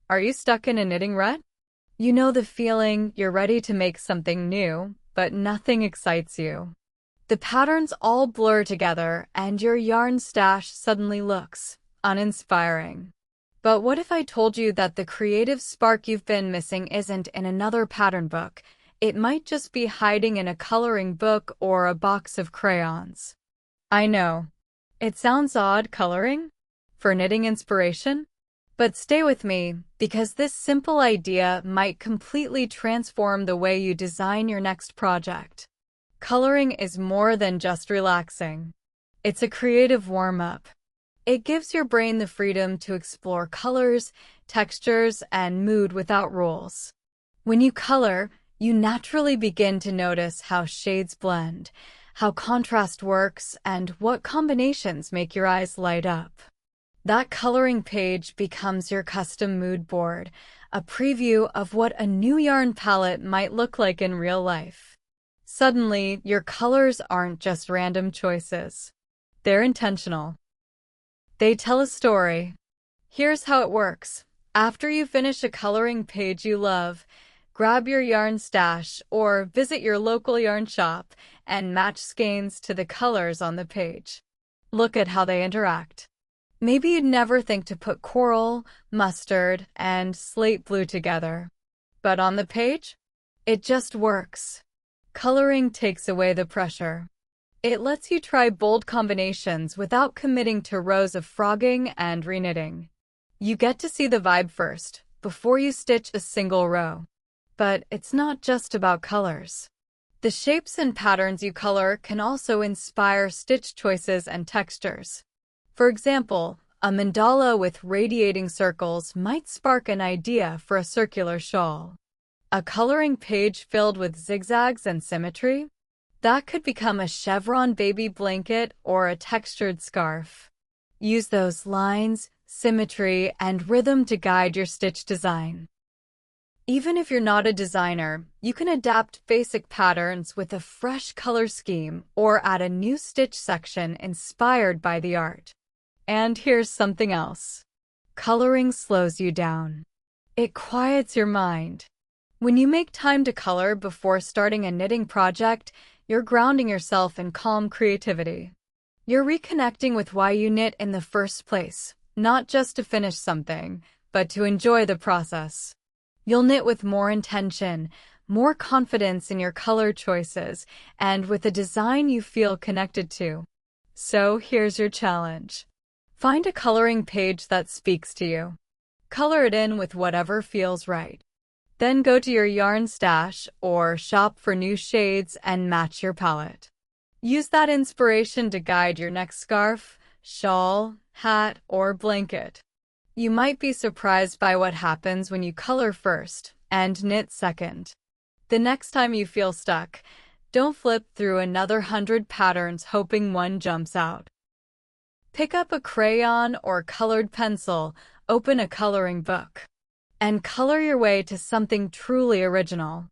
Are you stuck in a knitting rut? You know the feeling, you're ready to make something new, but nothing excites you. The patterns all blur together, and your yarn stash suddenly looks uninspiring. But what if I told you that the creative spark you've been missing isn't in another pattern book? It might just be hiding in a coloring book or a box of crayons. I know. It sounds odd, coloring for knitting inspiration? But stay with me, because this simple idea might completely transform the way you design your next project. Coloring is more than just relaxing. It's a creative warm-up. It gives your brain the freedom to explore colors, textures, and mood without rules. When you color, you naturally begin to notice how shades blend, how contrast works, and what combinations make your eyes light up. That coloring page becomes your custom mood board, a preview of what a new yarn palette might look like in real life. Suddenly, your colors aren't just random choices. They're intentional. They tell a story. Here's how it works. After you finish a coloring page you love, grab your yarn stash or visit your local yarn shop and match skeins to the colors on the page. Look at how they interact. Maybe you'd never think to put coral, mustard, and slate blue together. But on the page, it just works. Coloring takes away the pressure. It lets you try bold combinations without committing to rows of frogging and reknitting. You get to see the vibe first, before you stitch a single row. But it's not just about colors. The shapes and patterns you color can also inspire stitch choices and textures. For example, a mandala with radiating circles might spark an idea for a circular shawl. A coloring page filled with zigzags and symmetry? That could become a chevron baby blanket or a textured scarf. Use those lines, symmetry, and rhythm to guide your stitch design. Even if you're not a designer, you can adapt basic patterns with a fresh color scheme or add a new stitch section inspired by the art. And here's something else. Coloring slows you down. It quiets your mind. When you make time to color before starting a knitting project, you're grounding yourself in calm creativity. You're reconnecting with why you knit in the first place, not just to finish something, but to enjoy the process. You'll knit with more intention, more confidence in your color choices, and with a design you feel connected to. So here's your challenge. Find a coloring page that speaks to you. Color it in with whatever feels right. Then go to your yarn stash or shop for new shades and match your palette. Use that inspiration to guide your next scarf, shawl, hat, or blanket. You might be surprised by what happens when you color first and knit second. The next time you feel stuck, don't flip through another 100 patterns hoping one jumps out. Pick up a crayon or colored pencil, open a coloring book, and color your way to something truly original.